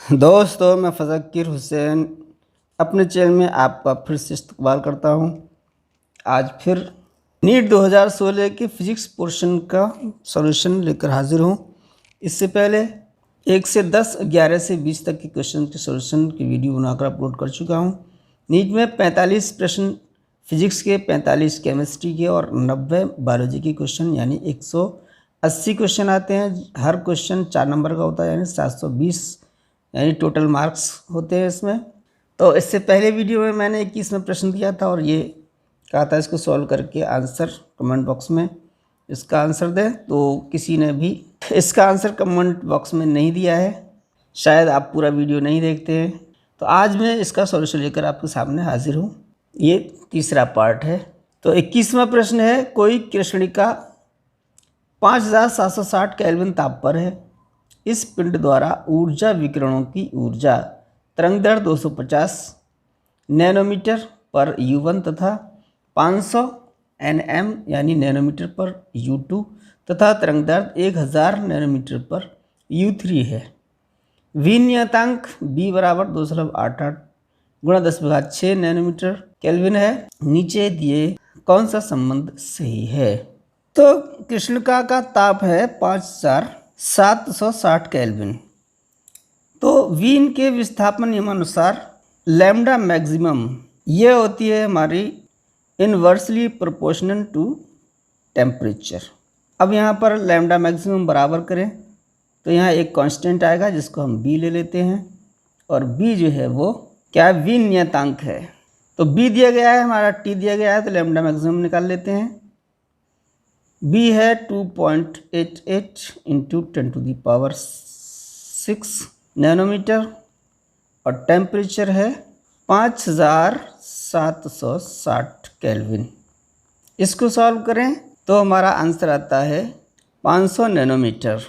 दोस्तों, मैं फ़ज़ाकिर हुसैन अपने चैनल में आपका फिर से इस्तकबाल करता हूँ। आज फिर नीट 2016 के फ़िज़िक्स पोर्शन का सॉल्यूशन लेकर हाज़िर हूँ। इससे पहले 1 से 10, 11 से 20 तक के क्वेश्चन के सॉल्यूशन की वीडियो बनाकर अपलोड कर चुका हूँ। नीट में 45 प्रश्न फिज़िक्स के, 45 केमिस्ट्री के और 90 बायोलॉजी के क्वेश्चन यानी 180 क्वेश्चन आते हैं। हर क्वेश्चन 4 नंबर का होता है यानी 720 यानी टोटल मार्क्स होते हैं इसमें। तो इससे पहले वीडियो में मैंने 21 में प्रश्न दिया था और ये कहा था इसको सॉल्व करके आंसर कमेंट बॉक्स में इसका आंसर दें। तो किसी ने भी इसका आंसर कमेंट बॉक्स में नहीं दिया है, शायद आप पूरा वीडियो नहीं देखते हैं। तो आज मैं इसका सॉल्यूशन लेकर आपके सामने हाजिर हूँ। ये तीसरा पार्ट है। तो 21वां प्रश्न है, कोई कृष्णिका 5760 केल्विन ताप पर है। इस पिंड द्वारा ऊर्जा विकिरणों की ऊर्जा तरंगदैर्घ्य 250 नैनोमीटर पर U1 तथा 500 nm यानी नैनोमीटर पर U2 तथा तरंगदैर्घ्य 1000 नैनोमीटर पर U3 है। V नियतांक B बराबर 288 गुणा 10⁶ नैनोमीटर केल्विन है। नीचे दिए कौन सा संबंध सही है? तो कृष्णिका का ताप है 5760 केल्विन। तो वीन के विस्थापन नियमानुसार लैम्डा मैक्सिमम ये होती है हमारी इन्वर्सली प्रोपोर्शनल टू टेम्परेचर। अब यहाँ पर लैम्डा मैक्सिमम बराबर करें तो यहाँ एक कांस्टेंट आएगा जिसको हम बी ले लेते हैं और बी जो है वो क्या है, वीन नियतांक है। तो बी दिया गया है, हमारा टी दिया गया है, तो लैम्डा मैक्सिमम निकाल लेते हैं। बी है 2.88 इंटू 10⁶ नैनोमीटर और टेम्परेचर है 5760 केल्विन। इसको सॉल्व करें तो हमारा आंसर आता है 500 नैनोमीटर।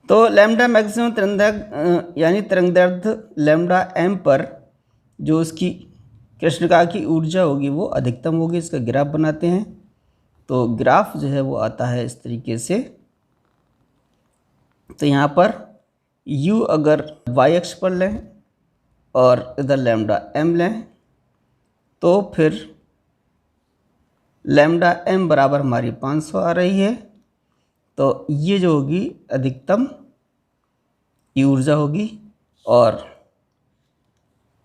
तो लैम्डा मैक्सिमम तरंगदैर्घ्य यानी तरंगदैर्घ्य लैम्डा एम पर जो उसकी कृष्णिका की ऊर्जा होगी वो अधिकतम होगी। इसका ग्राफ बनाते हैं। तो ग्राफ जो है वो आता है इस तरीके से। तो यहाँ पर U अगर y अक्ष पर लें और इधर लैम्डा m लें तो फिर लैम्डा m बराबर हमारी 500 आ रही है। तो ये जो होगी अधिकतम ऊर्जा होगी और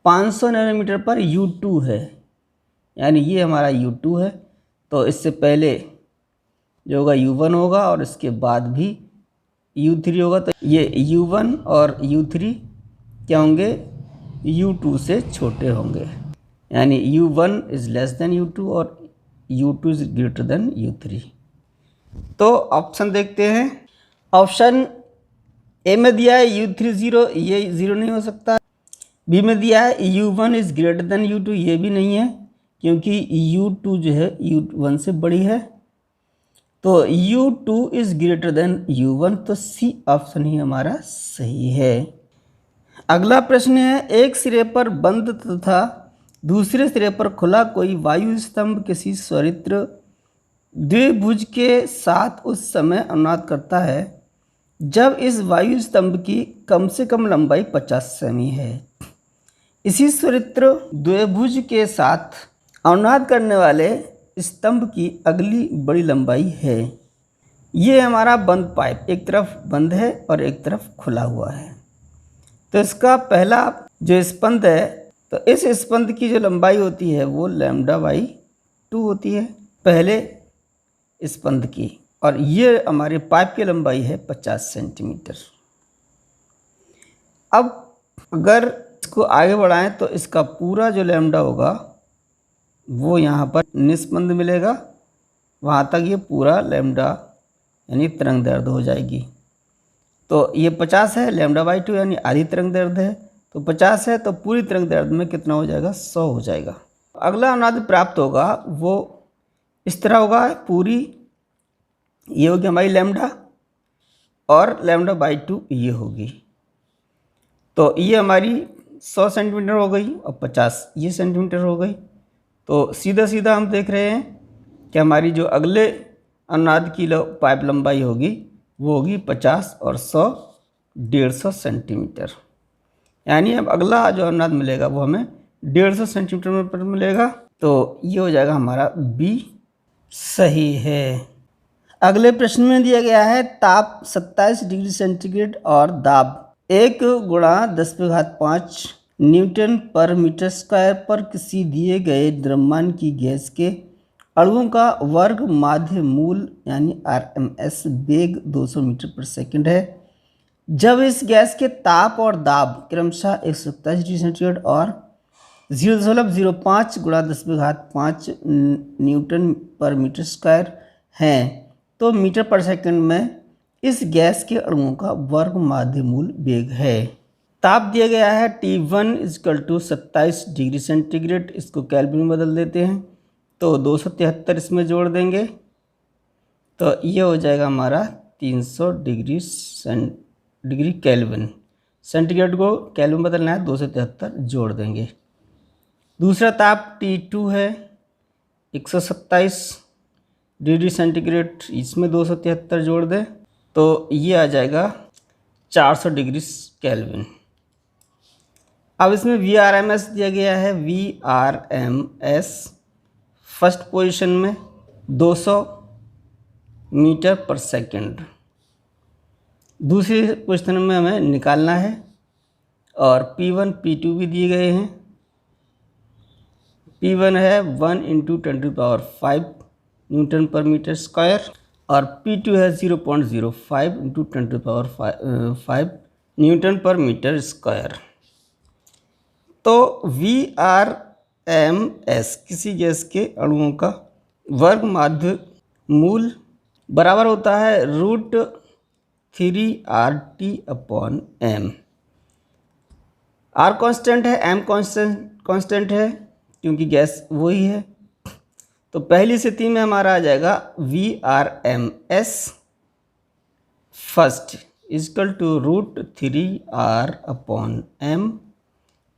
500 नैनोमीटर पर U2 है यानी ये हमारा U2 है। तो इससे पहले जो होगा U1 होगा और इसके बाद भी U3 होगा। तो ये U1 और U3 क्या होंगे, U2 से छोटे होंगे यानी U1 is less than U2 और U2 is greater than U3। तो ऑप्शन देखते हैं। ऑप्शन ए में दिया है U3 0, ये 0 नहीं हो सकता। बी में दिया है U1 is greater than U2, ये भी नहीं है क्योंकि U2 जो है U1 से बड़ी है। तो U2 is greater than U1, तो सी ऑप्शन ही हमारा सही है। अगला प्रश्न है, एक सिरे पर बंद तथा दूसरे सिरे पर खुला कोई वायु स्तंभ किसी सरित्र द्विभुज के साथ उस समय अनुनाद करता है जब इस वायु स्तंभ की कम से कम लंबाई 50 सेमी है। इसी सरित्र द्विभुज के साथ अनुनाद करने वाले स्तंभ की अगली बड़ी लंबाई है। ये हमारा बंद पाइप एक तरफ बंद है और एक तरफ खुला हुआ है। तो इसका पहला जो स्पंद है, तो इस स्पंद की जो लंबाई होती है वो λ/2 होती है पहले स्पंद की, और ये हमारे पाइप की लंबाई है 50 सेंटीमीटर। अब अगर इसको आगे बढ़ाएं तो इसका पूरा जो लैम्डा होगा वो यहाँ पर निस्पंद मिलेगा, वहाँ तक ये पूरा लैम्डा यानी तरंगदैर्घ्य हो जाएगी। तो ये 50 है, λ/2 यानी आधी तरंगदैर्घ्य है। तो 50 है तो पूरी तरंगदैर्घ्य में कितना हो जाएगा, 100 हो जाएगा। अगला अनुनाद प्राप्त होगा वो इस तरह होगा, पूरी ये होगी हमारी लैम्डा और λ/2 ये होगी। तो ये हमारी 100 सेंटीमीटर हो गई और 50 ये सेंटीमीटर हो गई। तो सीधा सीधा हम देख रहे हैं कि हमारी जो अगले अनुनाद की पाइप लंबाई होगी वो होगी 50 और 100 150 सेंटीमीटर। यानी अब अगला जो अनुनाद मिलेगा वो हमें 150 सेंटीमीटर पर मिलेगा। तो ये हो जाएगा हमारा बी सही है। अगले प्रश्न में दिया गया है ताप 27 डिग्री सेंटीग्रेड और दाब 1 गुणा 10⁵ न्यूटन पर मीटर स्क्वायर पर किसी दिए गए द्रव्यमान की गैस के अणुओं का वर्ग माध्य मूल यानी RMS वेग 200 मीटर पर सेकंड है जब इस गैस के ताप और दाब क्रमशः 127 डिग्री सेंटीग्रेड और 0.05 गुणा 10⁵ न्यूटन पर मीटर स्क्वायर हैं तो मीटर पर सेकंड में इस गैस के अणुओं का वर्ग माध्य मूल वेग है। ताप दिया गया है T1 = 27 डिग्री सेंटीग्रेड, इसको केल्विन में बदल देते हैं तो 273 इसमें जोड़ देंगे तो ये हो जाएगा हमारा 300 डिग्री केल्विन। सेंटीग्रेड को केल्विन बदलना है 273 जोड़ देंगे। दूसरा ताप T2 है 127 डिग्री सेंटीग्रेड, इसमें 273 जोड़ दें तो ये आ जाएगा 400 डिग्री केल्विन। अब इसमें VRMS दिया गया है। VRMS फर्स्ट पोजीशन में 200 मीटर पर सेकंड, दूसरी पोजीशन में हमें निकालना है और P1 P2 भी दिए गए हैं। P1 है 1 × 10⁵ न्यूटन पर मीटर स्क्वायर और P2 है 0.05 × 10⁵ न्यूटन पर मीटर स्क्वायर। तो VRMS किसी गैस के अणुओं का वर्ग माध्य मूल बराबर होता है √3RT/m। R कांस्टेंट है, M कांस्टेंट है क्योंकि गैस वही है। तो पहली स्थिति में हमारा आ जाएगा VRMS फर्स्ट = √3R/m।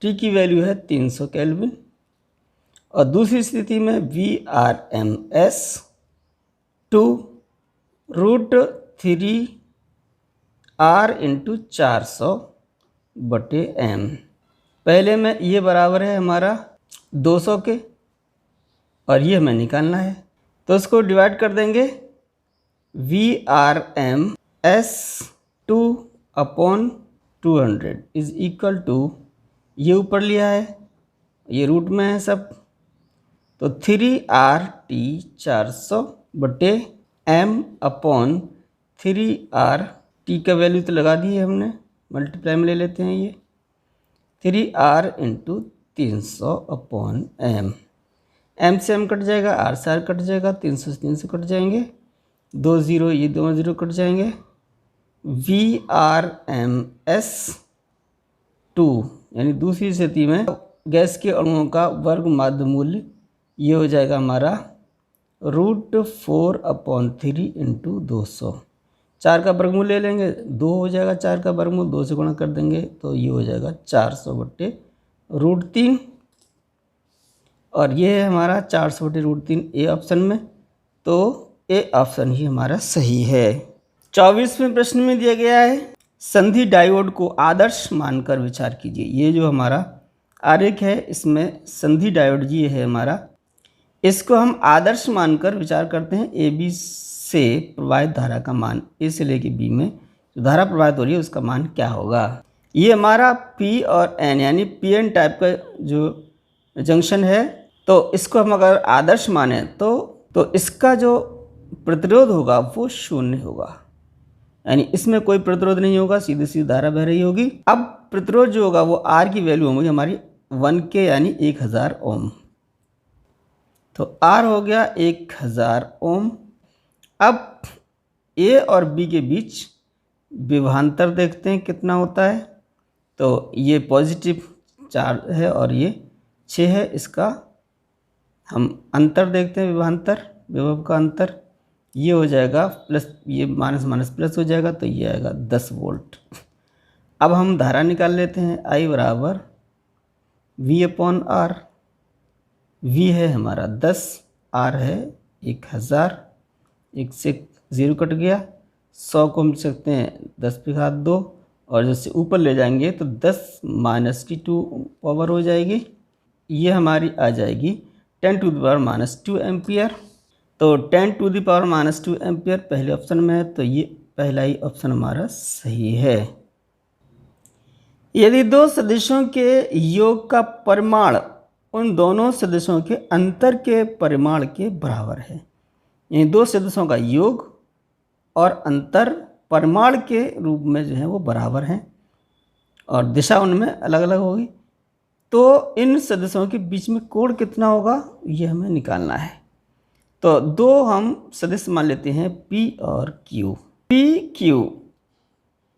T की वैल्यू है 300 केल्विन। और दूसरी स्थिति में VRMS 2 √3R × 400/m। पहले में ये बराबर है हमारा 200 के और ये हमें निकालना है तो इसको डिवाइड कर देंगे। VRMS 2/200 = ये ऊपर लिया है, ये रूट में है सब, तो 3RT 400/m/3RT का वैल्यू तो लगा दी है हमने, मल्टीप्लाई में ले लेते हैं ये 3R × 300/m। M से M कट जाएगा, R से R कट जाएगा, 300 से 300 कट जाएंगे, 2 0 ये 2 0 कट जाएंगे। VRMS 2 यानी दूसरी स्थिति में गैस के अणुओं का वर्ग माध्य मूल्य ये हो जाएगा हमारा √4/3 × 200। 4 का वर्गमूल ले लेंगे, 2 हो जाएगा, 4 का वर्गमूल 2 से गुणा कर देंगे तो ये हो जाएगा 400/√3 और ये है हमारा 400/√3 ए ऑप्शन में, तो ए ऑप्शन ही हमारा सही है। 24वें प्रश्न में दिया गया है संधि डायोड को आदर्श मानकर विचार कीजिए। ये जो हमारा आरेख है इसमें संधि डायोड ये है हमारा, इसको हम आदर्श मानकर विचार करते हैं। ए बी से प्रवाहित धारा का मान, ए से लेके बी में जो धारा प्रवाहित हो रही है उसका मान क्या होगा। ये हमारा पी और एन यानी पी एन टाइप का जो जंक्शन है, तो इसको हम अगर आदर्श माने तो इसका जो प्रतिरोध होगा वो 0 होगा, यानी इसमें कोई प्रतिरोध नहीं होगा, सीधी सीधी धारा बह रही होगी। अब प्रतिरोध जो होगा वो आर की वैल्यू होगी हमारी 1K यानी 1000 ओम, तो आर हो गया 1000 ओम। अब ए और बी के बीच विभवांतर देखते हैं कितना होता है, तो ये पॉजिटिव 4 है और ये 6 है, इसका हम अंतर देखते हैं, विभवांतर विभव का अंतर ये हो जाएगा प्लस, ये माइनस माइनस प्लस हो जाएगा तो ये आएगा 10 वोल्ट। अब हम धारा निकाल लेते हैं, I = V/R। V है हमारा 10, R है 1000, 1 से 0 कट गया, 100 को हम लिख सकते हैं 10⁵2 और जैसे ऊपर ले जाएंगे तो 10 माइनस की 2 पावर हो जाएगी, ये हमारी आ जाएगी 10 to the power minus 2 ampere. तो 10 to the power minus 2 ampere पहले ऑप्शन में है, तो ये पहला ही ऑप्शन हमारा सही है। यदि दो सदिशों के योग का परिमाण उन दोनों सदिशों के अंतर के परिमाण के बराबर है, यानी दो सदिशों का योग और अंतर परिमाण के रूप में जो है वो बराबर हैं और दिशा उनमें अलग अलग होगी, तो इन सदिशों के बीच में कोण कितना होगा ये हमें निकालना है। तो दो हम सदिश मान लेते हैं P और Q। PQ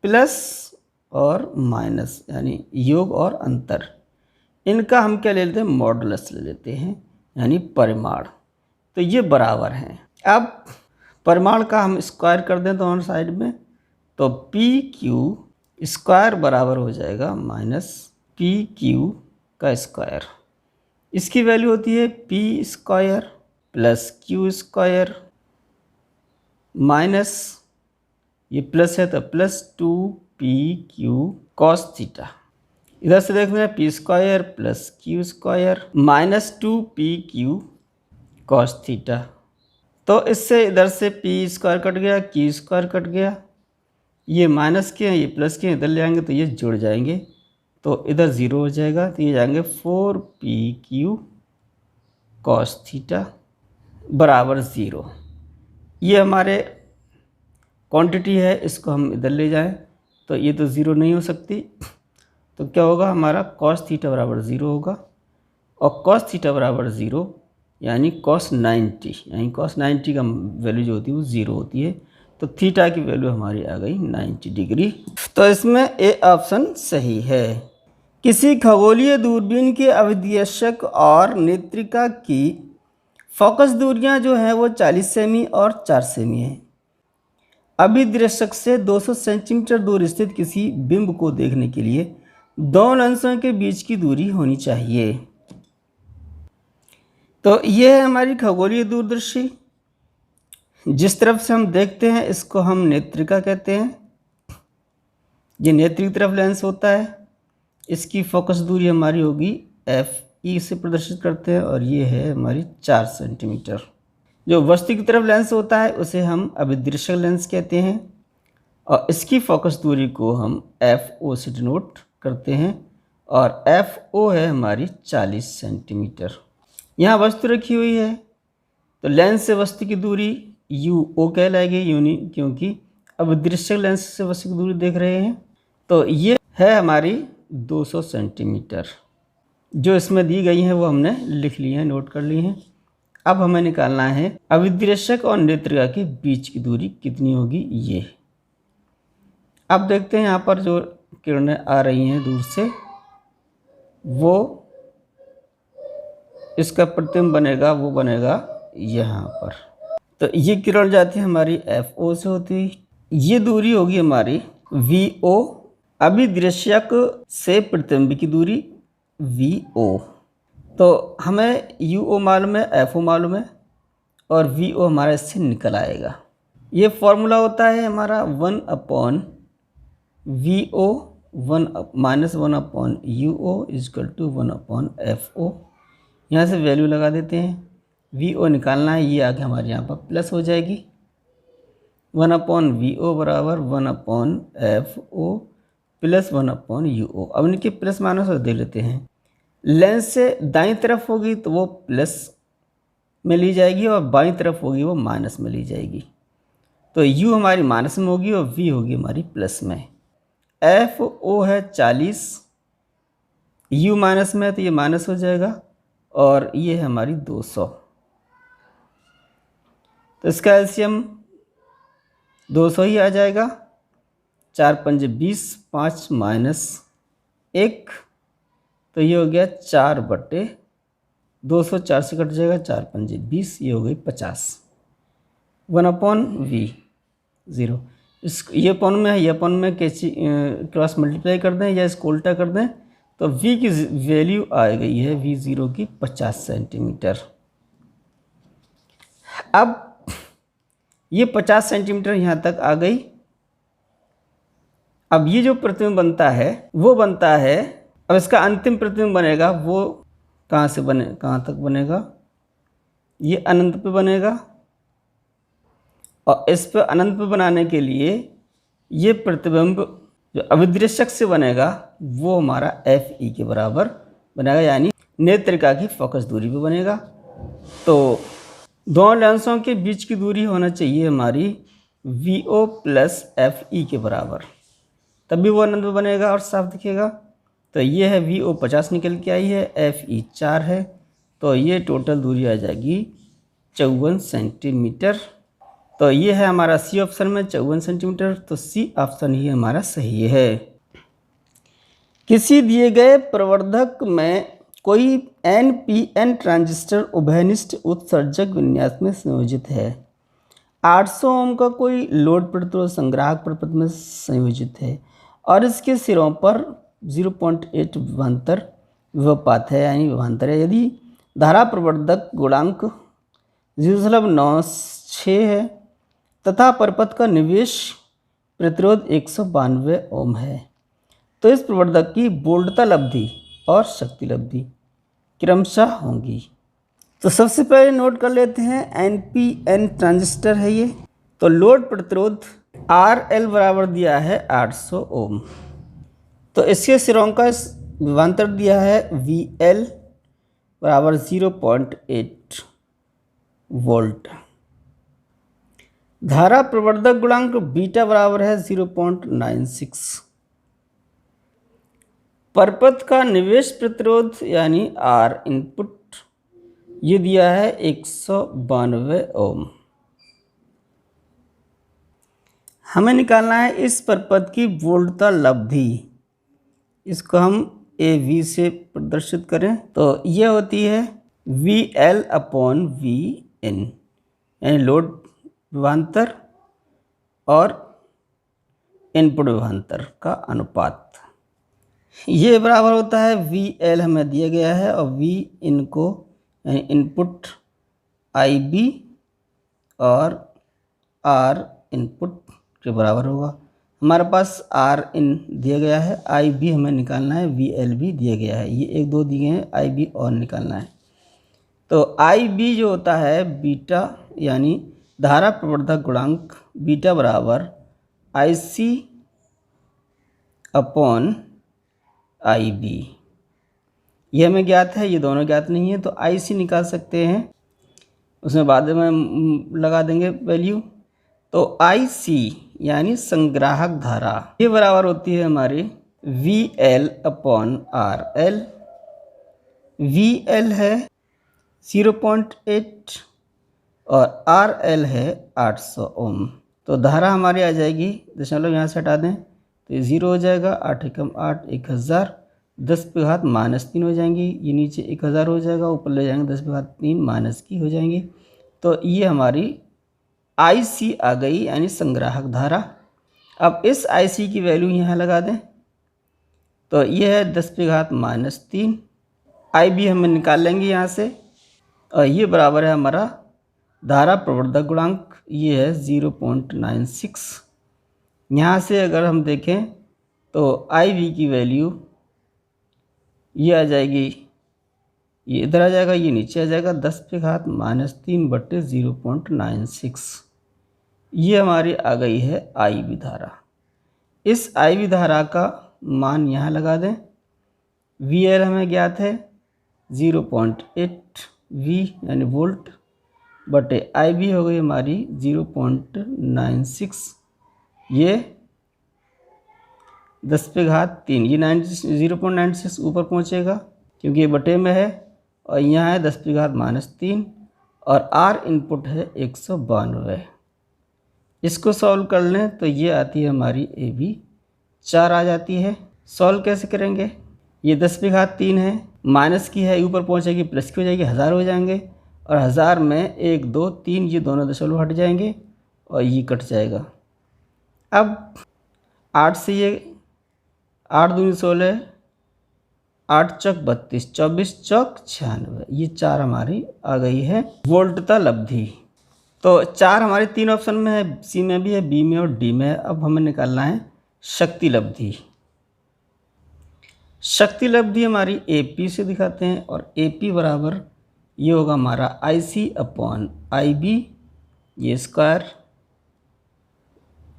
प्लस और माइनस यानी योग और अंतर, इनका हम क्या ले लेते हैं, मॉडुलस ले लेते हैं यानी परिमाण। तो ये बराबर हैं। अब परिमाण का हम स्क्वायर कर दें दोनों साइड में, तो PQ स्क्वायर बराबर हो जाएगा माइनस PQ का स्क्वायर। इसकी वैल्यू होती है P square plus Q square minus, ये प्लस है तो प्लस 2PQ कॉस थीटा। इधर से देखते हैं P square plus Q square minus 2PQ cos theta. तो इससे इधर से P स्क्वायर कट गया, Q स्क्वायर कट गया, ये माइनस के हैं ये प्लस के हैं, इधर ले आएंगे तो ये जुड़ जाएंगे, तो इधर ज़ीरो हो जाएगा, तो ये जाएंगे 4PQ कॉस थीटा बराबर 0। ये हमारे क्वांटिटी है, इसको हम इधर ले जाएं तो ये तो ज़ीरो नहीं हो सकती, तो क्या होगा हमारा कॉस थीटा बराबर 0 होगा, और कॉस थीटा बराबर 0 यानी कॉस 90, यानी कॉस 90 का वैल्यू जो होती है वो 0 होती है, तो थीटा की वैल्यू हमारी आ गई 90 डिग्री। तो इसमें ए ऑप्शन सही है। किसी खगोलीय दूरबीन के अभिदर्शक और नेत्रिका की फोकस दूरियां जो हैं वो 40 सेमी और 4 सेमी है। अभिदर्शक से 200 सेंटीमीटर दूर स्थित किसी बिंब को देखने के लिए दो लेंसों के बीच की दूरी होनी चाहिए। तो ये है हमारी खगोलीय दूरदर्शी, जिस तरफ से हम देखते हैं इसको हम नेत्रिका कहते हैं। ये नेत्रिक तरफ लेंस होता है, इसकी फोकस दूरी हमारी होगी FE से प्रदर्शित करते हैं, और ये है हमारी 4 सेंटीमीटर। जो वस्तु की तरफ लेंस होता है उसे हम अभिदर्शक लेंस कहते हैं, और इसकी फोकस दूरी को हम FO से डिनोट करते हैं, और FO है हमारी 40 सेंटीमीटर। यहाँ वस्तु रखी हुई है तो लेंस से वस्तु की दूरी UO कहलाएगी, यूनि, क्योंकि अभिदर्शक लेंस से वस्तु की दूरी देख रहे हैं। तो ये है हमारी 200 सेंटीमीटर, जो इसमें दी गई हैं वो हमने लिख ली हैं, नोट कर ली हैं। अब हमें निकालना है अभिदर्शक और नेत्रिका के बीच की दूरी कितनी होगी ये। अब देखते हैं यहाँ पर जो किरणें आ रही हैं दूर से, वो इसका प्रतिबिंब बनेगा, वो बनेगा यहाँ पर। तो ये किरण जाती है हमारी FO से होती, ये दूरी होगी हमारी VO, अभिदर्शक से प्रतिबिंब की दूरी VO। तो हमें UO मालूम है, FO मालूम है, और VO हमारा इससे निकल आएगा। ये फॉर्मूला होता है हमारा 1/VO -1/UO = 1/FO। यहाँ से वैल्यू लगा देते हैं, VO निकालना है, ये आगे हमारे यहाँ पर प्लस हो जाएगी, 1/VO बराबर 1/FO प्लस 1/UO। अब इनके प्लस माइनस देख लेते हैं। लेंस से दाईं तरफ होगी तो वो प्लस में ली जाएगी, और बाईं तरफ होगी वो माइनस में ली जाएगी। तो U हमारी माइनस में होगी और V होगी हमारी प्लस में। FO है 40, U माइनस में है तो ये माइनस हो जाएगा, और ये है हमारी 200। तो इसका एलसीएम 200 ही आ जाएगा। 4 पंजे 20, 5 माइनस 1, तो ये हो गया 4/200, 4 से कट जाएगा, 4 पंजे 20, ये हो गई 50। 1/V 0। इस ये पॉन में है, ये पॉन में कैसी क्रॉस मल्टीप्लाई कर दें या इसको उल्टा कर दें तो V की वैल्यू आ गई है V0 की 50 सेंटीमीटर। अब ये 50 सेंटीमीटर यहाँ तक आ गई। अब ये जो प्रतिबिंब बनता है वो बनता है, अब इसका अंतिम प्रतिबिंब बनेगा वो कहाँ से बने, कहाँ तक बनेगा, ये अनंत पे बनेगा। और इस पे अनंत पे बनाने के लिए ये प्रतिबिंब जो अभिदृश्यक से बनेगा वो हमारा FE के बराबर बनेगा, यानी नेत्रिका की फोकस दूरी पे बनेगा। तो दोनों लेंसों के बीच की दूरी होना चाहिए हमारी VO प्लस FE के बराबर, तभी वो अनंत में बनेगा और साफ दिखेगा। तो ये है VO 50 निकल के आई है, FE 4 है, तो ये टोटल दूरी आ जाएगी 54 सेंटीमीटर। तो ये है हमारा सी ऑप्शन में 54 सेंटीमीटर, तो सी ऑप्शन ही हमारा सही है। किसी दिए गए प्रवर्धक में कोई NPN ट्रांजिस्टर उभयनिष्ठ उत्सर्जक विन्यास में संयोजित है। 800 ओम का कोई लोड प्रतिरोध संग्राहक प्रपथ में संयोजित है और इसके सिरों पर 0.8 विभवांतर विभवपात है, यानी विभवांतर है। यदि धारा प्रवर्धक गुणांक 0.96 है तथा परपथ का निवेश प्रतिरोध 192 ओम है, तो इस प्रवर्धक की वोल्टता लब्धि और शक्ति लब्धि क्रमशः होंगी। तो सबसे पहले नोट कर लेते हैं NPN ट्रांजिस्टर है ये। तो लोड प्रतिरोध RL बराबर दिया है 800 ओम, तो इसके सिरों का विभवांतर दिया है VL बराबर 0.8 वोल्ट। धारा प्रवर्धक गुणांक बीटा बराबर है 0.96। परपथ का निवेश प्रतिरोध यानी R इनपुट ये दिया है 192 ओम। हमें निकालना है इस परपथ की वोल्टता लब्धि, इसको हम AV से प्रदर्शित करें तो ये होती है VL/VN, यानी लोड विभवांतर और इनपुट विभवांतर का अनुपात। ये बराबर होता है VL हमें दिया गया है और V इनको यानी इनपुट IB और R इनपुट के बराबर होगा। हमारे पास R इन दिया गया है, IB हमें निकालना है, VL भी दिया गया है, ये एक दो दिए हैं, IB और निकालना है। तो IB जो होता है बीटा यानी धारा प्रवर्धक गुणांक बीटा बराबर IC अपॉन IB, ये हमें ज्ञात है, ये दोनों ज्ञात नहीं है, तो IC निकाल सकते हैं, उसमें बाद में लगा देंगे वैल्यू। तो IC यानी संग्राहक धारा ये बराबर होती है हमारी VL अपॉन RL। VL है 0.8 और RL है 800 ओम। तो धारा हमारी आ जाएगी, दशमलव यहाँ से हटा दें तो ये 0 हो जाएगा, 8 एकम 8 1000, 10 पे घात -3 हो जाएंगी, ये नीचे 1000 हो जाएगा, ऊपर ले जाएंगे 10 पे घात 3 माइनस की हो जाएंगी। तो ये हमारी IC आ गई यानी संग्राहक धारा। अब इस IC की वैल्यू यहाँ लगा दें तो ये है 10 पे घात -3, IB हमें निकाल लेंगे यहाँ से और ये बराबर है हमारा धारा प्रवर्धक गुणांक, ये है 0.96। यहाँ से अगर हम देखें तो IB की वैल्यू ये आ जाएगी, ये इधर आ जाएगा, ये नीचे आ जाएगा, 10 पे घात -3 बट्टे 0.96, ये हमारी आ गई है IB धारा। इस IB धारा का मान यहाँ लगा दें, VL हमें ज्ञात है 0.8 V यानी वोल्ट बटे IB हो गई हमारी 0.96, ये 10 पे घात 3, ये 0.96 ऊपर पहुँचेगा क्योंकि ये बटे में है और यहाँ है 10 पे घात -3 और R इनपुट है 192। इसको सॉल्व कर लें तो ये आती है हमारी AB 4 आ जाती है। सॉल्व कैसे करेंगे, ये 10 पे घात 3 है, माइनस की है, ऊपर पहुँचेगी प्लस की हो जाएगी, 1000 हो जाएंगे और 1000 में 1 2 3 ये दोनों दशमलव हट जाएंगे और ये कट जाएगा। अब 8 से ये 8 दूनी 16, 8 चौक 32, 24 चौक 96, ये 4 हमारी आ गई है वोल्टता लब्धि। तो 4 हमारे 3 ऑप्शन में है, C में भी है, B में और D में है। अब हमें निकालना है शक्ति लब्धि। शक्ति लब्धि हमारी AP से दिखाते हैं और AP बराबर ये होगा हमारा IC अपॉन IB ये स्क्वायर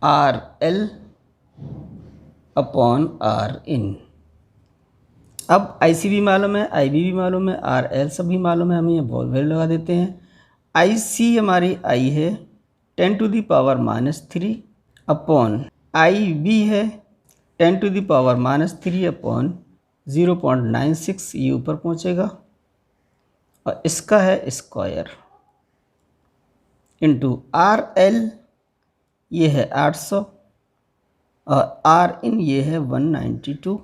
RL अपॉन RN। अब IC भी मालूम है, IB भी मालूम है, RL सभी मालूम है, हमें ये बहुत वैल्यू लगा देते हैं। IC हमारी I है 10⁻³ अपॉन IB है 10⁻³ अपॉन 0.96, ये ऊपर पहुँचेगा और इसका है स्क्वायर इंटू RL ये है 800 और RN ये है 192।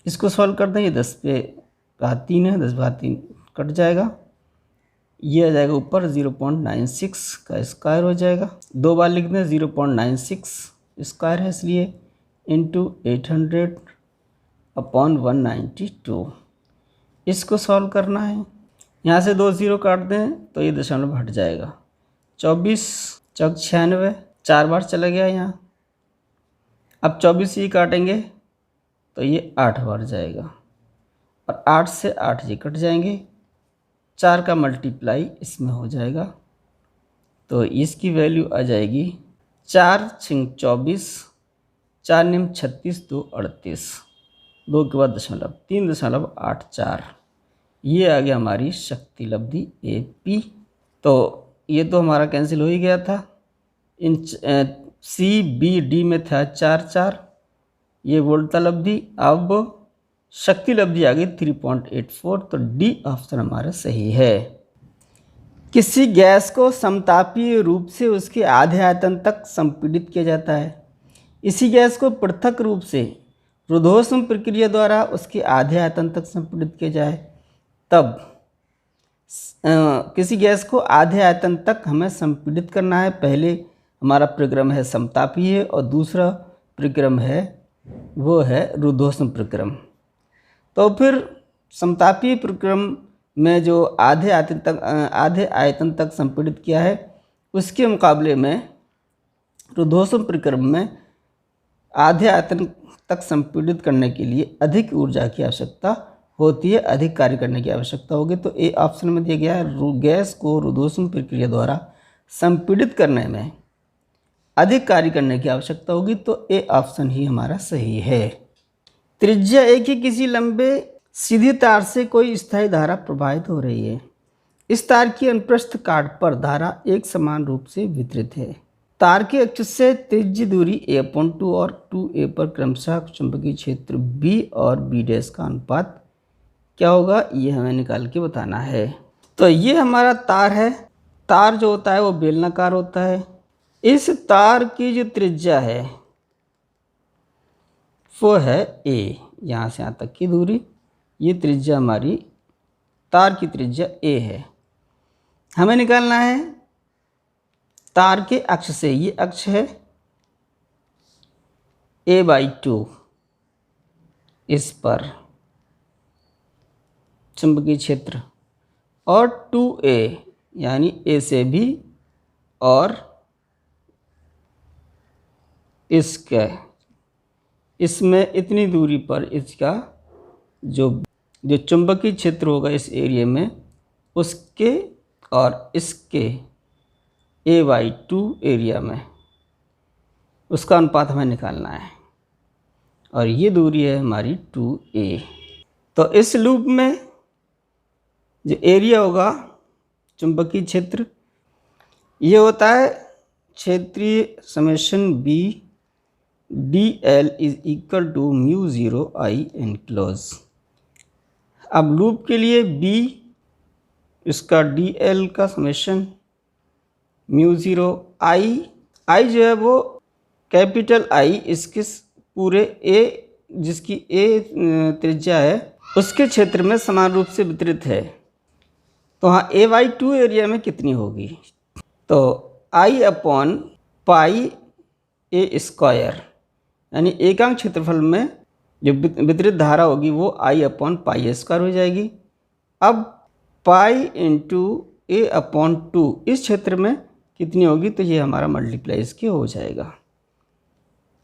इसको सॉल्व कर दें, ये 10 पे घात 3 है, 10/3 कट जाएगा, ये आ जाएगा ऊपर 0.96 का स्क्वायर हो जाएगा। 2 बार लिख दें, 0.96 स्क्वायर है इसलिए इंटू 800 अपॉन 192। इसको सॉल्व करना है, यहाँ से 2 0 काट दें तो ये दशमलव हट जाएगा। 24 चौक 96, 4 बार चला गया यहाँ। अब 24 ही काटेंगे तो ये 8 बार जाएगा और 8 से 8 ये कट जाएंगे, 4 का मल्टीप्लाई इसमें हो जाएगा तो इसकी वैल्यू आ जाएगी 4 × 24, 4 × 36, 2 38, 2 के बाद दशमलव 3.84। ये आ गया हमारी शक्ति लब्धि AP। तो ये तो हमारा कैंसिल हो ही गया था, इन CBD में था 4 4, ये वोल्टता लब्धि। अब शक्ति लब्धि आ गई 3.84, तो D ऑप्शन हमारा सही है। किसी गैस को समतापीय रूप से उसके आधे आयतन तक संपीड़ित किया जाता है। इसी गैस को पृथक रूप से रुद्धोष्म प्रक्रिया द्वारा उसके आधे आयतन तक संपीड़ित किया जाए तब किसी गैस को आधे आयतन तक हमें संपीड़ित करना है। पहले हमारा प्रक्रम है समतापीय और दूसरा प्रक्रम है वो है रुद्धोष्म प्रक्रम। तो फिर समतापीय प्रक्रम में जो आधे आयतन तक संपीड़ित किया है उसके मुकाबले में रुद्धोष्म प्रक्रम में आधे आयतन तक संपीड़ित करने के लिए अधिक ऊर्जा की आवश्यकता होती है, अधिक कार्य करने की आवश्यकता होगी। तो ए ऑप्शन में दिया गया है गैस को रुद्धोष्म प्रक्रिया द्वारा संपीड़ित करने में अधिक कार्य करने की आवश्यकता होगी, तो ए ऑप्शन ही हमारा सही है। त्रिज्या A की किसी लंबे सीधी तार से कोई स्थायी धारा प्रवाहित हो रही है। इस तार की अनुप्रस्थ काट पर धारा एक समान रूप से वितरित है। तार के अक्ष से त्रिज्य दूरी a/2 और 2a पर क्रमशः चुंबकीय क्षेत्र B और B' का अनुपात क्या होगा, ये हमें निकाल के बताना है। तो ये हमारा तार है। तार जो होता है वो बेलनाकार होता है। इस तार की जो त्रिज्या है वो है a, यहाँ से यहाँ तक की दूरी, ये त्रिज्या हमारी तार की त्रिज्या a है। हमें निकालना है तार के अक्ष से, ये अक्ष है a/2, इस पर चुंबकीय क्षेत्र और 2a यानी a से भी और इसमें इतनी दूरी पर इसका जो चुंबकीय क्षेत्र होगा इस एरिया में उसके और इसके a/2 एरिया में उसका अनुपात हमें निकालना है और ये दूरी है हमारी 2a। तो इस लूप में जो एरिया होगा चुंबकीय क्षेत्र ये होता है क्षेत्रीय summation B dl = μ0 I enclose। अब लूप के लिए B इसका dl का समेशन μ0 I जो है वो कैपिटल I इसके पूरे A जिसकी A त्रिज्या है उसके क्षेत्र में समान रूप से वितरित है। तो हाँ a/2 एरिया में कितनी होगी, तो I/πa² यानी एकांक क्षेत्रफल में जो वितरित धारा होगी वो I/πa² हो जाएगी। अब पाई इंटू a/2 इस क्षेत्र में कितनी होगी, तो ये हमारा मल्टीप्लाई इसके हो जाएगा।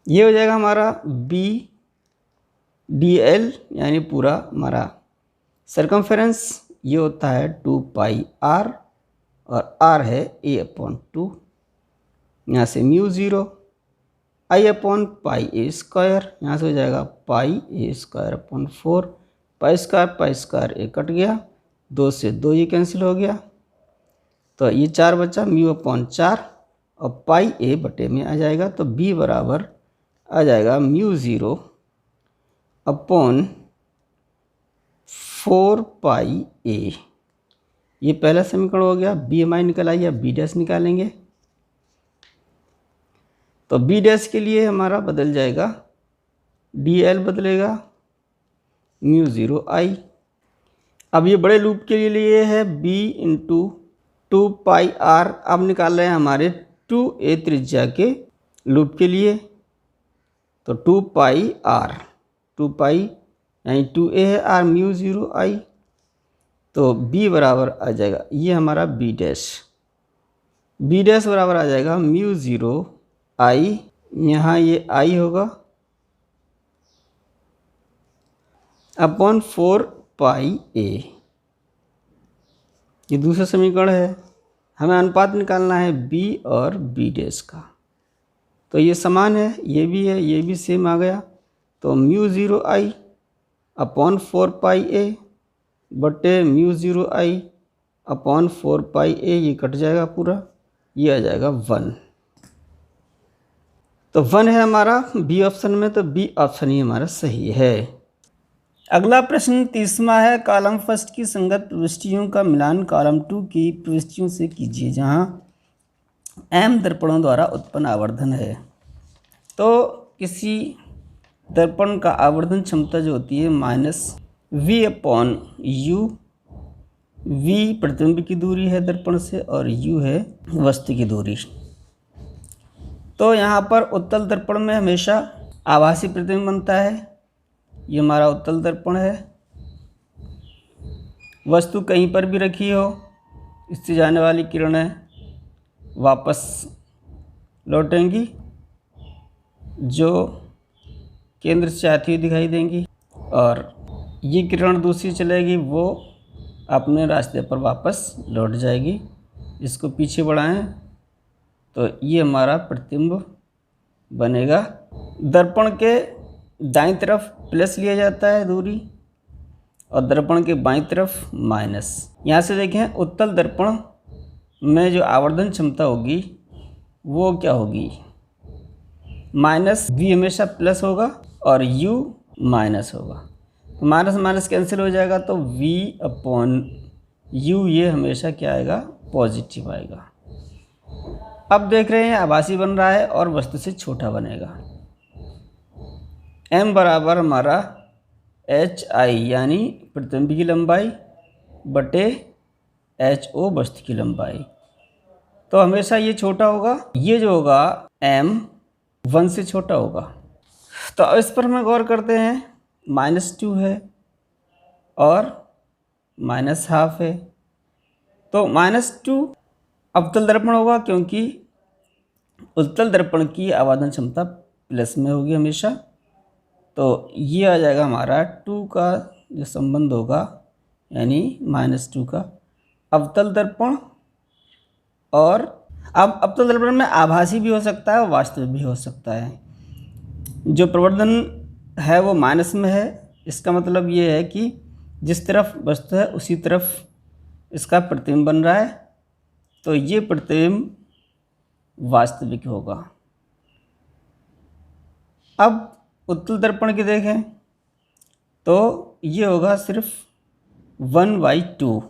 ये हो जाएगा हमारा बी डी एल यानी पूरा हमारा सरकमफेरेंस। ये होता है 2 पाई आर और आर है a/2। यहाँ से म्यू 0 I/पाई a², यहाँ से हो जाएगा पाई a²/4। पाई स्क्वायर ए कट गया, 2 से 2 ये कैंसिल हो गया, तो ये 4 बचा, μ/4 और पाई ए बटे में आ जाएगा। तो b बराबर आ जाएगा μ0/4 पाई a। ये पहला समीकरण हो गया। b हमारी निकल आई, अब b डैश निकालेंगे। तो b डैश के लिए हमारा बदल जाएगा, dl बदलेगा μ0I। अब ये बड़े लूप के लिए है b इंटू 2 पाई r। अब निकाल रहे हैं हमारे 2a त्रिज्या के लूप के लिए, तो 2 पाई r, 2 पाई यानी 2a है, r μ0I। तो b बराबर आ जाएगा, ये हमारा b डैश बराबर आ जाएगा μ0I। यहाँ ये I होगा /4 पाई a। ये दूसरा समीकरण है। हमें अनुपात निकालना है b और b डैश का, तो ये समान है, ये भी है, ये भी सेम आ गया। तो μ0I /4 पाई a बटे μ0I /4 पाई a, ये कट जाएगा पूरा, ये आ जाएगा 1। तो 1 है हमारा बी ऑप्शन में, तो बी ऑप्शन ही हमारा सही है। अगला प्रश्न 30वां है, कॉलम फर्स्ट की संगत प्रविष्टियों का मिलान कॉलम 2 की प्रविष्टियों से कीजिए जहां m दर्पणों द्वारा उत्पन्न आवर्धन है। तो किसी दर्पण का आवर्धन क्षमता जो होती है -v/u। v प्रतिबिंब की दूरी है दर्पण से और u है वस्तु की दूरी। तो यहाँ पर उत्तल दर्पण में हमेशा आभासी प्रतिबिंब बनता है। ये हमारा उत्तल दर्पण है। वस्तु कहीं पर भी रखी हो, इससे जाने वाली किरणें वापस लौटेंगी, जो केंद्र से आती हुई दिखाई देंगी, और ये किरण दूसरी चलेगी, वो अपने रास्ते पर वापस लौट जाएगी। इसको पीछे बढ़ाएं तो ये हमारा प्रतिबिंब बनेगा। दर्पण के दाईं तरफ प्लस लिया जाता है दूरी और दर्पण के बाईं तरफ माइनस। यहाँ से देखें, उत्तल दर्पण में जो आवर्धन क्षमता होगी वो क्या होगी, -v हमेशा प्लस होगा और u माइनस होगा। तो माइनस माइनस कैंसिल हो जाएगा, तो v/u ये हमेशा क्या आएगा, पॉजिटिव आएगा। अब देख रहे हैं आभासी बन रहा है और वस्तु से छोटा बनेगा। m बराबर हमारा hi यानी प्रतिबिंब की लंबाई बटे ho वस्तु की लंबाई। तो हमेशा ये छोटा होगा, ये जो होगा m 1 से छोटा होगा। तो अब इस पर हमें गौर करते हैं, -2 है और -½ है। तो -2 अवतल दर्पण होगा, क्योंकि उत्तल दर्पण की आवर्धन क्षमता प्लस में होगी हमेशा। तो ये आ जाएगा हमारा 2 का जो संबंध होगा, यानी -2 का अवतल दर्पण। और अब अवतल दर्पण में आभासी भी हो सकता है, वास्तविक भी हो सकता है। जो प्रवर्धन है वो माइनस में है, इसका मतलब ये है कि जिस तरफ वस्तु है उसी तरफ इसका प्रतिबिंब बन रहा है, तो ये प्रतिबिंब वास्तविक होगा। अब उत्तल दर्पण की देखें तो ये होगा सिर्फ 1/2।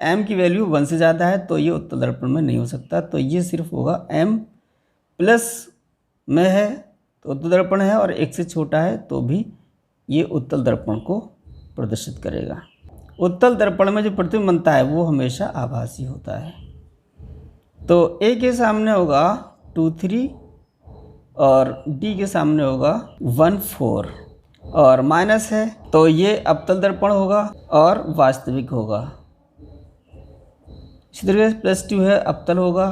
m की वैल्यू 1 से ज़्यादा है तो ये उत्तल दर्पण में नहीं हो सकता, तो ये सिर्फ होगा m प्लस में है तो उत्तल दर्पण है, और 1 से छोटा है तो भी ये उत्तल दर्पण को प्रदर्शित करेगा। उत्तल दर्पण में जो प्रतिबिंब बनता है वो हमेशा आभासी होता है। तो A के सामने होगा 2-3 और D के सामने होगा 1-4 और माइनस है, तो ये अवतल दर्पण होगा और वास्तविक होगा। इसी तरीके से +2 है, अवतल होगा,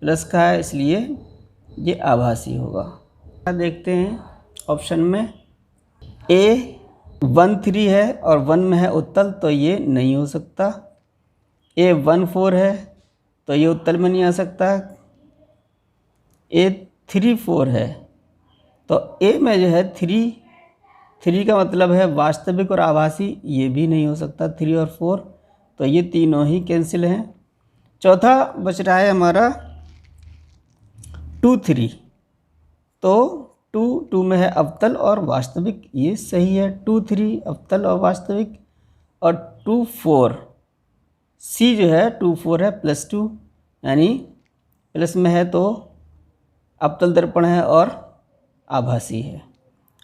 प्लस का है इसलिए ये आभासी होगा। देखते हैं ऑप्शन में A13 है और 1 में है उत्तल, तो ये नहीं हो सकता। A14 है तो ये उत्तल में नहीं आ सकता। A34 है तो A में जो है 3 का मतलब है वास्तविक और आभासी, ये भी नहीं हो सकता 3 और 4, तो ये तीनों ही कैंसिल हैं। चौथा बच रहा है हमारा 2, 3, तो 2 में है अवतल और वास्तविक, ये सही है। 2, 3 अवतल और वास्तविक। और 2, 4 C जो है 2, 4 है +2, यानी प्लस में है तो अवतल दर्पण है और आभासी है।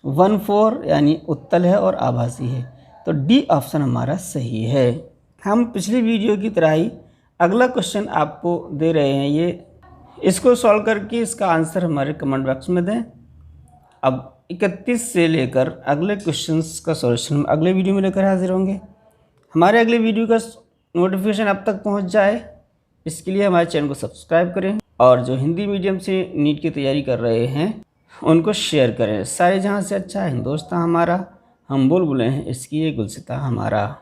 1, 4 यानी उत्तल है और आभासी है, तो D ऑप्शन हमारा सही है। हम पिछली वीडियो की तरह ही अगला क्वेश्चन आपको दे रहे हैं, ये इसको सॉल्व करके इसका आंसर हमारे कमेंट बॉक्स में दें। अब 31 से लेकर अगले क्वेश्चंस का सॉल्यूशन हम अगले वीडियो में लेकर हाजिर होंगे। हमारे अगले वीडियो का नोटिफिकेशन अब तक पहुंच जाए, इसके लिए हमारे चैनल को सब्सक्राइब करें और जो हिंदी मीडियम से नीट की तैयारी कर रहे हैं उनको शेयर करें। सारे जहां से अच्छा हिंदुस्तान हमारा, हम बुलबुलें हैं इसकी ये गुलसिता हमारा।